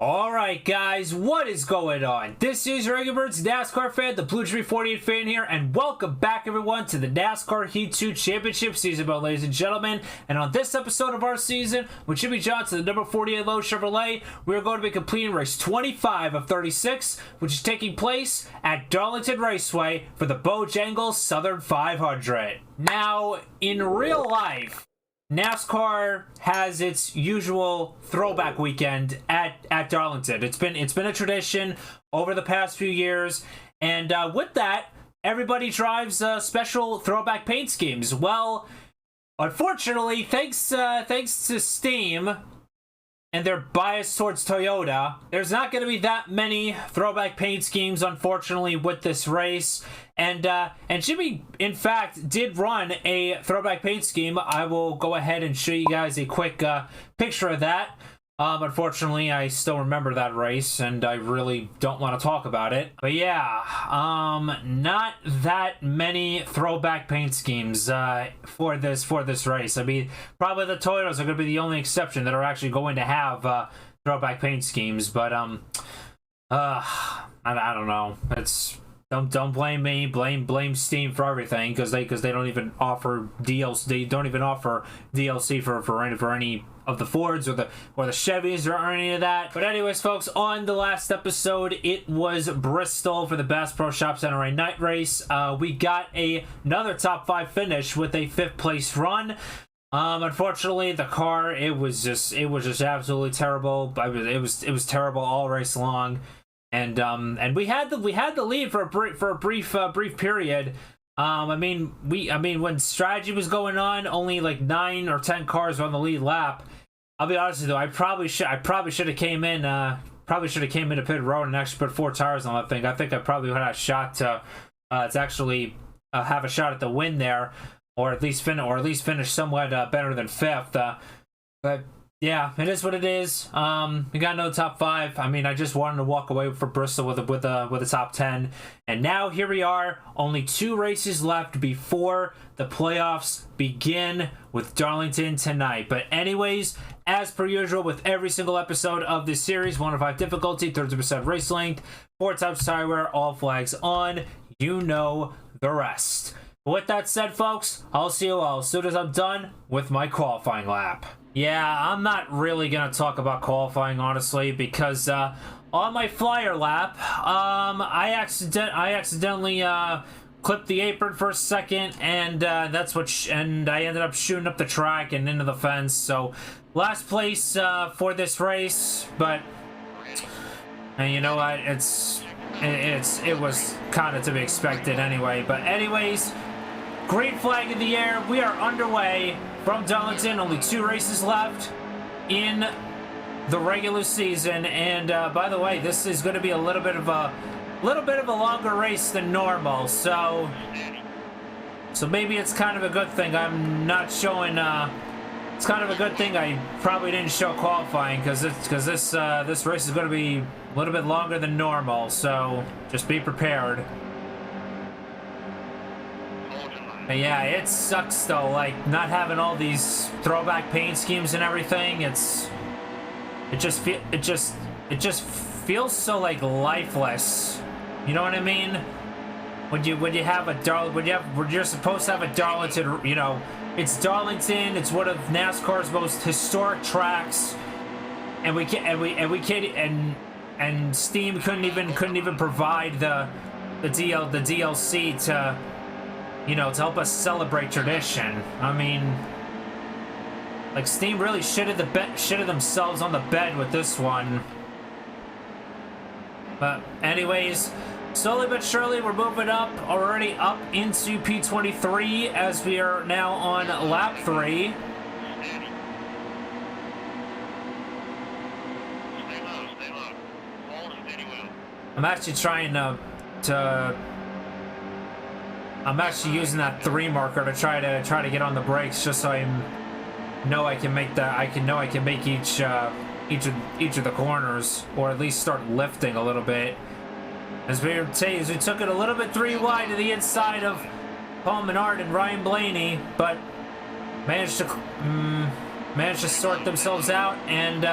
Alright guys, what is going on? This is your Regular Birds NASCAR fan, the Blue Tree 48 fan here, and welcome back everyone to the NASCAR Heat 2 Championship season, ladies and gentlemen. And on this episode of our season, with Jimmy Johnson, the number 48 Low Chevrolet, we are going to be completing race 25 of 36, which is taking place at Darlington Raceway for the Bojangles Southern 500. Now, in real life, NASCAR has its usual throwback weekend at Darlington. It's been a tradition over the past few years, and with that, everybody drives special throwback paint schemes. Well, unfortunately, thanks to Steam and their bias towards Toyota, there's not going to be that many throwback paint schemes, unfortunately, with this race. And Jimmy, in fact, did run a throwback paint scheme. I will go ahead and show you guys a quick picture of that. Unfortunately, I still remember that race, and I really don't want to talk about it. But yeah, not that many throwback paint schemes for this race. I mean, probably the Toyotas are going to be the only exception that are actually going to have throwback paint schemes. But I don't know. It's don't blame me. Blame Steam for everything because they don't even offer DLC. They don't even offer DLC for any of the Fords or the Chevys or any of that. But anyways, folks, on the last episode, it was Bristol for the Bass Pro Shops NRA night race. We got another top 5 finish with a 5th place run. Unfortunately, the car, it was just absolutely terrible. It was terrible all race long. And we had the lead for a brief period. I mean, when strategy was going on, only like 9 or 10 cars were on the lead lap. I'll be honest with you, I probably should have came in to pit road and actually put 4 tires on that thing. I think I probably would have a shot to actually have a shot at the win there, or at least finish somewhat better than 5th. But yeah, it is what it is. We got no top 5. I mean, I just wanted to walk away for Bristol with a top 10, and now here we are. Only 2 races left before the playoffs begin with Darlington tonight. But anyways, as per usual with every single episode of this series, 1 of 5 difficulty, 30% race length, 4 times tire wear, all flags on. You know the rest. With that said, folks, I'll see you all as soon as I'm done with my qualifying lap. Yeah, I'm not really going to talk about qualifying, honestly, because on my flyer lap, I accidentally clipped the apron for a second, and and I ended up shooting up the track and into the fence. So, last place for this race, but and you know what? It was kind of to be expected anyway. But anyways, green flag in the air. We are underway from Darlington. Only 2 races left in the regular season, and by the way, this is going to be a little bit of a longer race than normal. So maybe it's kind of a good thing I'm not showing. It's kind of a good thing I probably didn't show qualifying because this race is going to be a little bit longer than normal. So just be prepared. But yeah, it sucks though, like not having all these throwback paint schemes and everything. It just feels so like lifeless. You know what I mean? When you're supposed to have a Darlington, you know, it's Darlington. It's one of NASCAR's most historic tracks, and Steam couldn't even provide the DLC to, you know, to help us celebrate tradition. I mean, like Steam really shitted themselves on the bed with this one. But anyways, slowly but surely we're moving up, already up into P23 as we are now on lap 3. I'm actually trying I'm actually using that 3 marker to try to get on the brakes, just so I can make each of the corners, or at least start lifting a little bit. As we took it a little bit 3 wide to the inside of Paul Menard and Ryan Blaney, but managed to sort themselves out and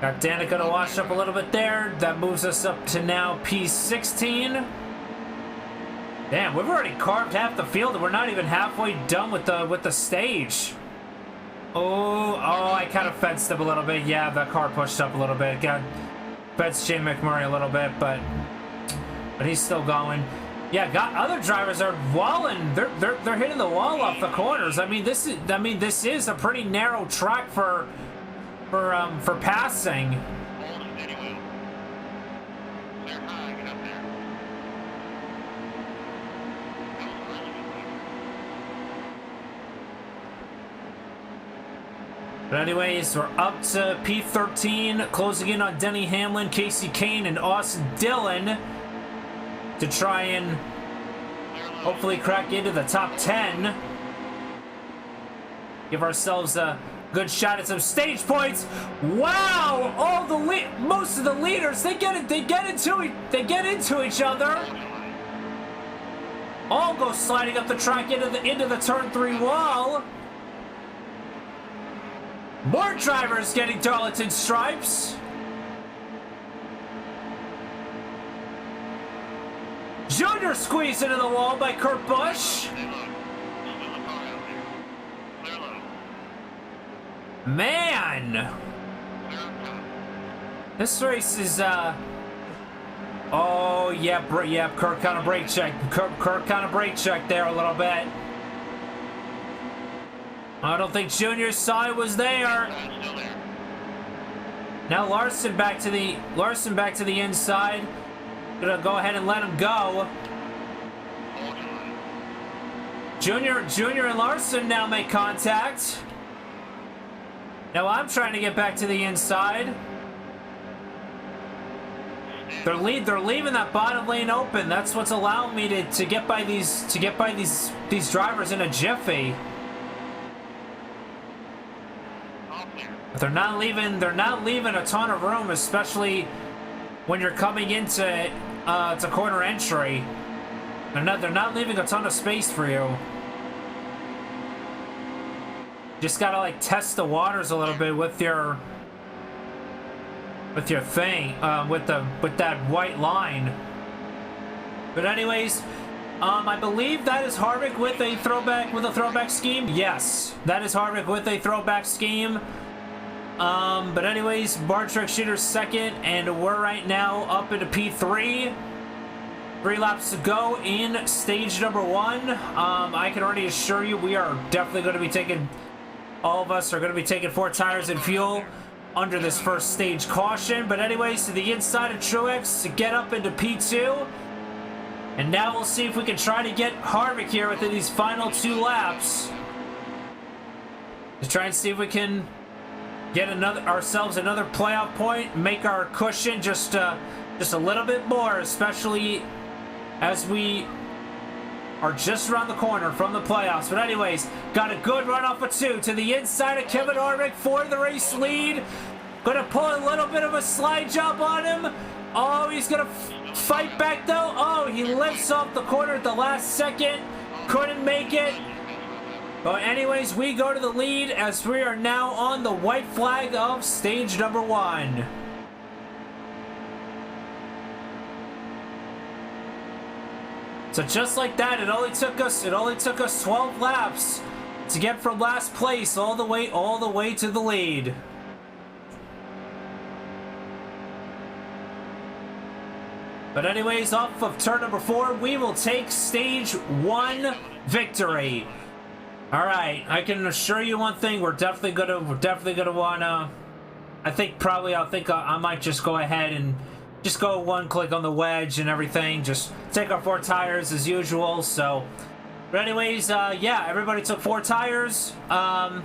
Got Danica to wash up a little bit there. That moves us up to now P16. Damn, we've already carved half the field and we're not even halfway done with the stage. Oh, I kind of fenced him a little bit. Yeah, the car pushed up a little bit. Got fenced Shane McMurray a little bit, but he's still going. Yeah, got other drivers are walling. They're hitting the wall off the corners. I mean, this is a pretty narrow track for passing. But anyways, we're up to P13, closing in on Denny Hamlin, Casey Kane, and Austin Dillon to try and hopefully crack into the top 10. Give ourselves a good shot at some stage points. Wow! Most of the leaders, they get into each other. All go sliding up the track into the turn 3 wall. More drivers getting Darlington stripes. Junior squeezed into the wall by Kurt Busch. Man, this race is oh yeah, Kurt kind of brake checked. Kurt kind of brake checked there a little bit. I don't think Junior saw it was there. Now Larson back to the inside. Gonna go ahead and let him go. Junior and Larson now make contact. Now I'm trying to get back to the inside. They're leaving that bottom lane open. That's what's allowing me to get by these drivers in a jiffy. But they're not leaving a ton of room, especially when you're coming into to corner entry. They're not leaving a ton of space for you. Just gotta like test the waters a little bit with your thing, with that white line. But anyways, I believe that is Harvick with a throwback scheme. Yes, that is Harvick with a throwback scheme. But anyways, bar truck shooter second, and we're right now up into P3. 3 laps to go in stage number 1. I can already assure you we are definitely going to be taking, all of us are going to be taking 4 tires and fuel under this first stage caution. But anyways, to the inside of Truex to get up into P2. And now we'll see if we can try to get Harvick here within these final 2 laps. To try and see if we can get ourselves another playoff point, make our cushion just a little bit more, especially as we are just around the corner from the playoffs. But anyways, got a good run off of 2 to the inside of Kevin Harvick for the race lead. Gonna pull a little bit of a slide jump on him. Oh, he's gonna fight back though. Oh, he lifts off the corner at the last second. Couldn't make it. But anyways, we go to the lead as we are now on the white flag of stage number 1. So just like that, it only took us 12 laps to get from last place all the way to the lead. But anyways, off of turn number 4, we will take stage 1 victory. All right, I can assure you one thing: we're definitely gonna wanna. I think I might just go ahead and just go 1 click on the wedge and everything. Just take our 4 tires as usual. So, but anyways, yeah, everybody took 4 tires. But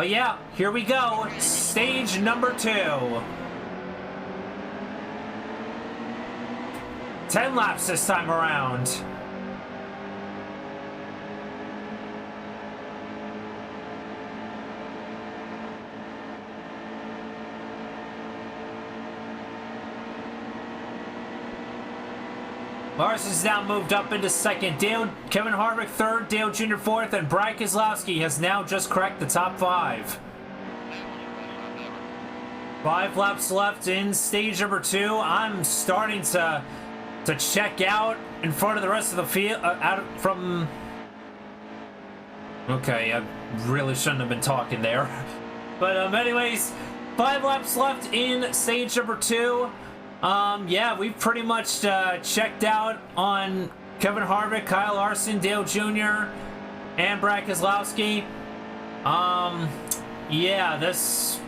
yeah, here we go. Stage number 2. 10 laps this time around. Larson's now moved up into second. Kevin Harvick third. Dale Jr. fourth. And Brad Keselowski has now just cracked the top 5. 5 laps left in stage number 2. I'm starting to check out in front of the rest of the field. Okay, I really shouldn't have been talking there. But anyways, 5 laps left in stage number 2. Yeah, we've pretty much checked out on Kevin Harvick, Kyle Larson, Dale Jr., and Brad Keselowski. Yeah, this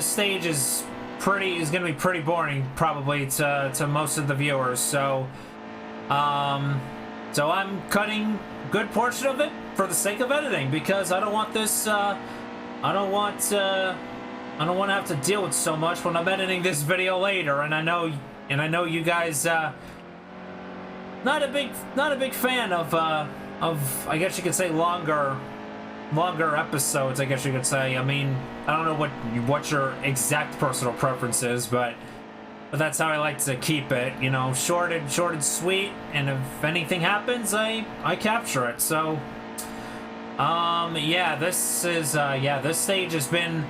stage is gonna be pretty boring probably to most of the viewers. So I'm cutting a good portion of it for the sake of editing, because I don't want this I don't want to have to deal with so much when I'm editing this video later. And I know you guys not a big fan of I guess you could say longer episodes, I guess you could say. I mean, I don't know what your exact personal preference is, but that's how I like to keep it, you know, short and sweet. And if anything happens, I capture it. So yeah, this stage has been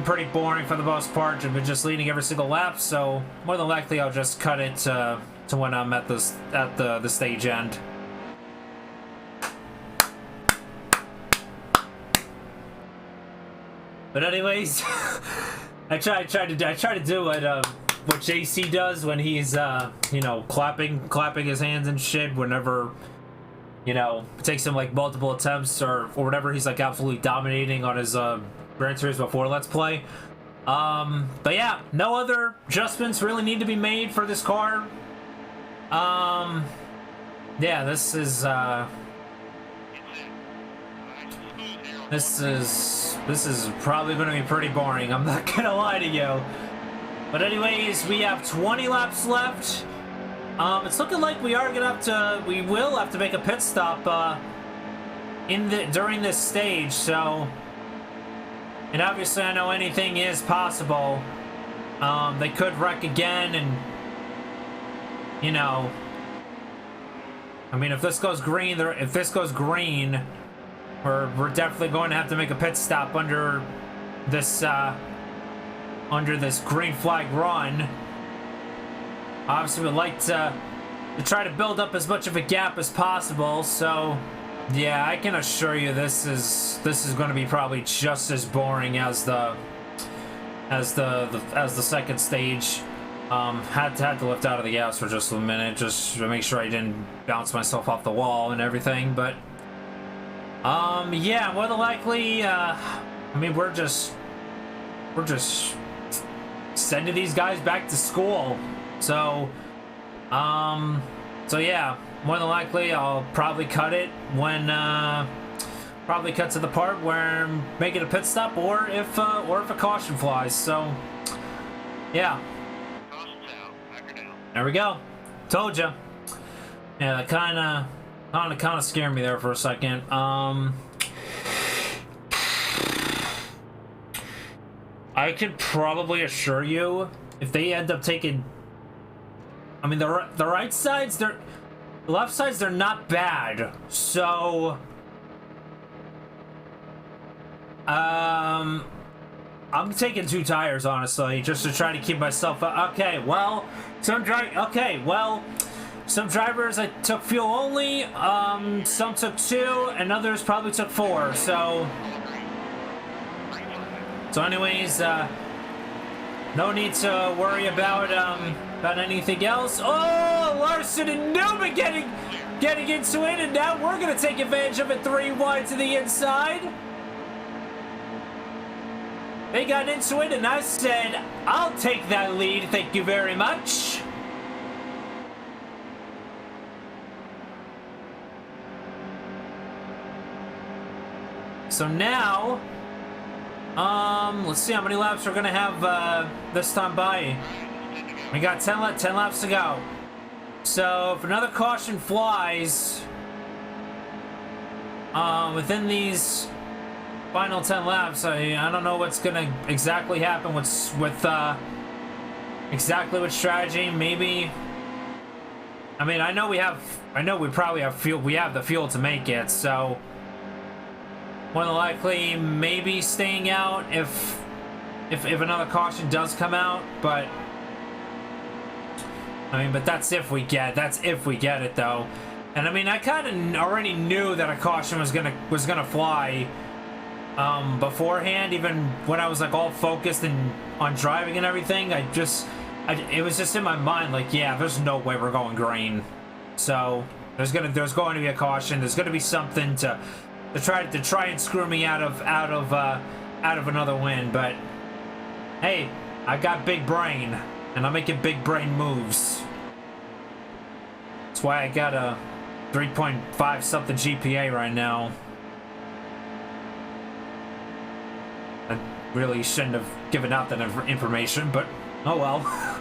pretty boring for the most part. I've been just leading every single lap, so more than likely I'll just cut it to when I'm at the stage end. But anyways, I try to do what JC does when he's you know, clapping his hands and shit whenever, you know, it takes him like multiple attempts or whatever. He's like absolutely dominating on his Gran Turismo 4 Let's Play. But yeah, no other adjustments really need to be made for this car. Yeah, this is probably going to be pretty boring, I'm not gonna lie to you. But anyways, we have 20 laps left. It's looking like we will have to make a pit stop during this stage. So, and obviously I know anything is possible. They could wreck again, and you know, I mean, if this goes green, we're definitely going to have to make a pit stop under this green flag run. Obviously, we'd like to try to build up as much of a gap as possible. So, yeah, I can assure you this is going to be probably just as boring as the second stage. Had to lift out of the gas for just a minute, just to make sure I didn't bounce myself off the wall and everything. But yeah, more than likely, I mean, we're just sending these guys back to school. So yeah, more than likely I'll probably cut it when probably cut to the part where I'm making a pit stop, or if a caution flies. So yeah, there we go. Told ya. Yeah, that kind of scared me there for a second. I could probably assure you, if they end up taking, I mean, the right sides, the left sides, they're not bad. So, I'm taking 2 tires, honestly, just to try to keep myself. Okay, well, some drivers I took fuel only. Some took 2, and others probably took 4. So anyways, no need to worry about anything else. Oh, Larson and Newman getting into it, and now we're gonna take advantage of it 3 wide to the inside. They got into it, and I said, I'll take that lead, thank you very much. So now, let's see how many laps we're gonna have this time by. We got 10 laps to go. So if another caution flies within these final 10 laps, I don't know what's gonna exactly happen with exactly what strategy. Maybe, I mean, I know we probably have fuel. We have the fuel to make it. So more than likely, maybe staying out if if another caution does come out, but I mean, but that's if we get it though. And I mean, I kind of already knew that a caution was gonna fly beforehand, even when I was like all focused and on driving and everything. It was just in my mind like, yeah, there's no way we're going green. So there's going to be a caution. There's going to be something to try and screw me out of another win. But hey, I got big brain, and I'm making big brain moves. That's why I got a 3.5 something GPA right now. I really shouldn't have given out that information, but oh well.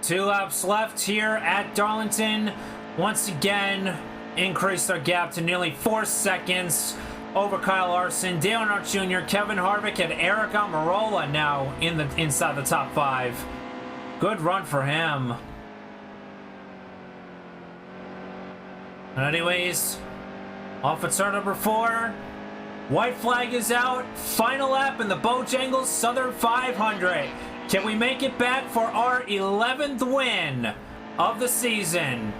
2 laps left here at Darlington. Once again, increased our gap to nearly 4 seconds over Kyle Larson, Dale Earnhardt Jr., Kevin Harvick, and Eric Almirola now inside the top 5. Good run for him. And anyways, off at turn number 4. White flag is out. Final lap in the Bojangles Southern 500. Can we make it back for our 11th win of the season?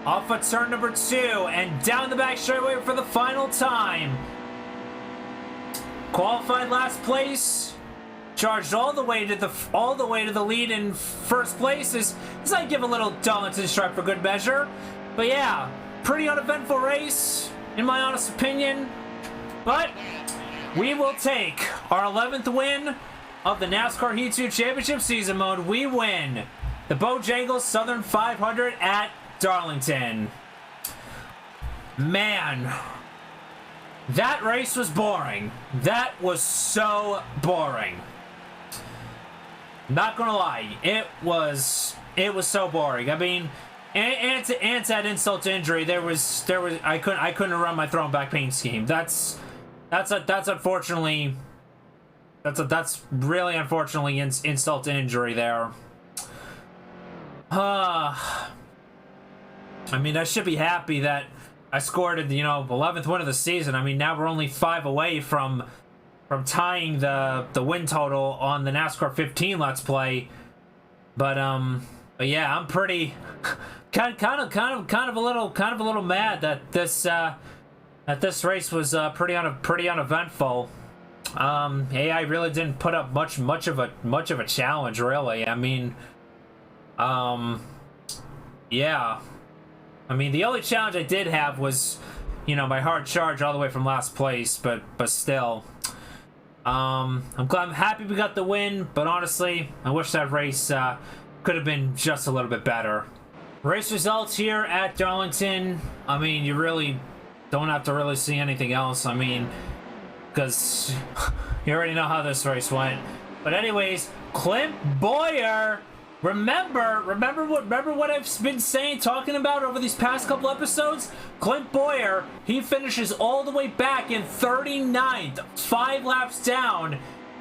Off at turn number 2 and down the back straightaway for the final time. Qualified last place. Charged all the way to the lead in first place. Is I give a little Darlington stripe for good measure. But yeah, pretty uneventful race in my honest opinion. But we will take our 11th win of the NASCAR Heat 2 Championship Season Mode. We win the Bojangles Southern 500 at Darlington. Man, that race was boring. That was so boring. Not gonna lie, it was so boring. I mean, and to add insult to injury, I couldn't run my throwing back paint scheme. That's unfortunately, that's really unfortunately insult to injury there. I mean, I should be happy that I scored the 11th win of the season. I mean, now we're only 5 away from tying the win total on the NASCAR 15 Let's Play. But yeah, I'm pretty kind of a little mad that this race was pretty uneventful. AI really didn't put up much of a challenge, really. I mean, yeah. I mean, the only challenge I did have was, my hard charge all the way from last place, but still. I'm happy we got the win, but honestly, I wish that race could have been just a little bit better. Race results here at Darlington. I mean, you really don't have to really see anything else. I mean, because you already know how this race went. But anyways, Clint Bowyer. Remember what I've been talking about over these past couple episodes? Clint Bowyer, he finishes all the way back in 39th, 5 laps down.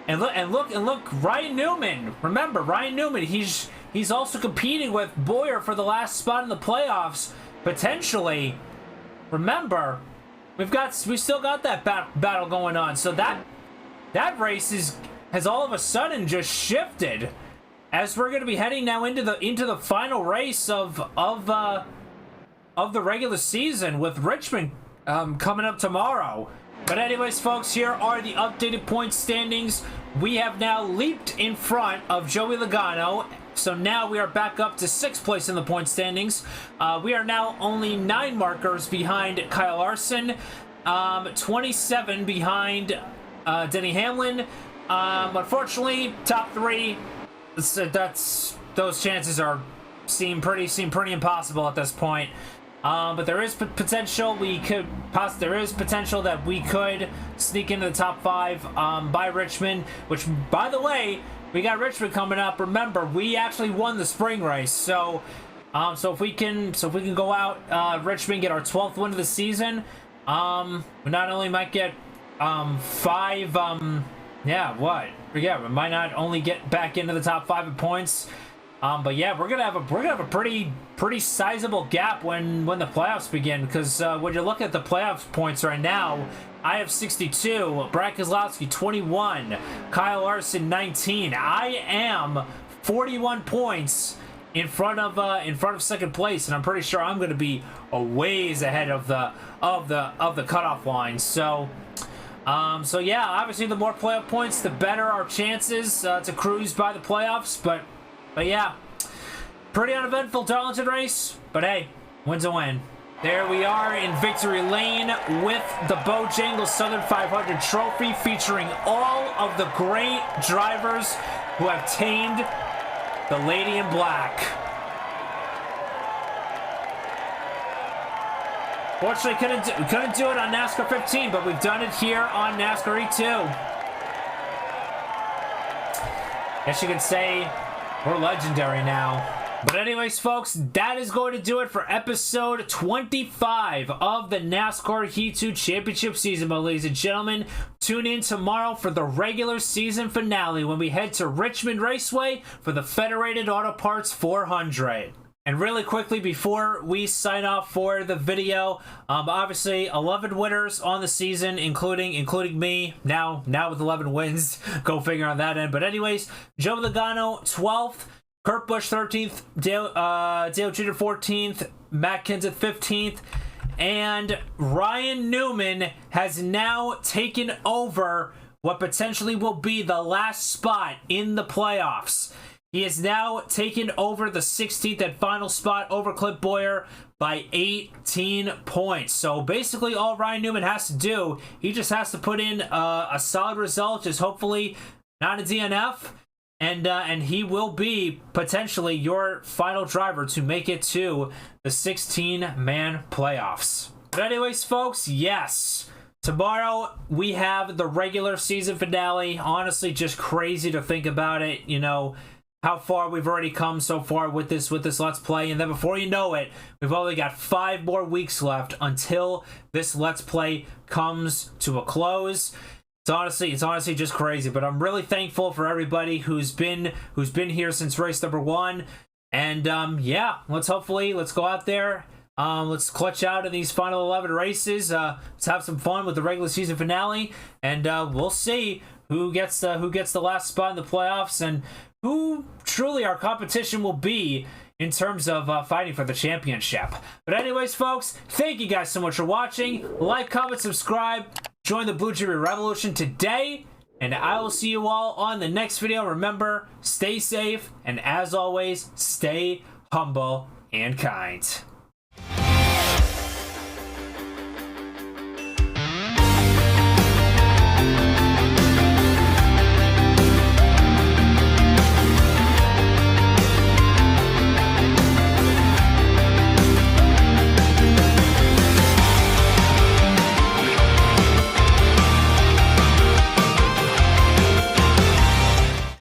And look, Ryan Newman. Remember, Ryan Newman, he's also competing with Bowyer for the last spot in the playoffs, potentially. Remember, we still got that battle going on. So that race has all of a sudden just shifted, as we're going to be heading now into the final race of the regular season, with Richmond coming up tomorrow. But anyways, folks, here are the updated point standings. We have now leaped in front of Joey Logano, so now we are back up to 6th place in the point standings. We are now only 9 markers behind Kyle Larson, 27 behind Denny Hamlin. Unfortunately, top 3. Those chances seem pretty impossible at this point. But there is potential that we could sneak into the top 5 by Richmond, which, by the way, we got Richmond coming up. Remember, we actually won the spring race, so if we can go out Richmond, get our 12th win of the season, we not only might get 5 we might not only get back into the top 5 in points, But yeah, we're gonna have a pretty sizable gap when the playoffs begin, because when you look at the playoffs points right now, I have 62, Brad Keselowski 21, Kyle Larson 19. I am 41 points in front of second place, and I'm pretty sure I'm going to be a ways ahead of the cutoff line. So yeah, obviously the more playoff points, the better our chances to cruise by the playoffs. But yeah, pretty uneventful Darlington race. But hey, win's a win. There we are in victory lane with the Bojangles Southern 500 trophy, featuring all of the great drivers who have tamed the lady in black. Fortunately, couldn't do it on NASCAR 15, but we've done it here on NASCAR E2. Guess you could say we're legendary now. But anyways, folks, that is going to do it for episode 25 of the NASCAR Heat 2 Championship season, my ladies and gentlemen. Tune in tomorrow for the regular season finale when we head to Richmond Raceway for the Federated Auto Parts 400. And really quickly, before we sign off for the video, obviously 11 winners on the season, including me. Now with 11 wins, go figure on that end. But anyways, Joe Logano 12th. Kurt Busch 13th, Dale Jr. 14th, Matt Kenseth 15th, and Ryan Newman has now taken over what potentially will be the last spot in the playoffs. He has now taken over the 16th and final spot over Clint Bowyer by 18 points. So basically all Ryan Newman has to do, he just has to put in a solid result, just hopefully not a DNF, and he will be potentially your final driver to make it to the 16-man playoffs. But anyways, folks, yes, tomorrow we have the regular season finale. Honestly, just crazy to think about it, you know, how far we've already come so far with this Let's Play. And then before you know it, we've only got 5 more weeks left until this Let's Play comes to a close. It's honestly just crazy, but I'm really thankful for everybody who's been here since race number 1. And yeah, let's go out there. Let's clutch out in these final 11 races. Let's have some fun with the regular season finale, and we'll see who gets the last spot in the playoffs and who truly our competition will be in terms of fighting for the championship. But anyways, folks, thank you guys so much for watching. Like, comment, subscribe. Join the Blue Jersey Revolution today, and I will see you all on the next video. Remember, stay safe, and as always, stay humble and kind.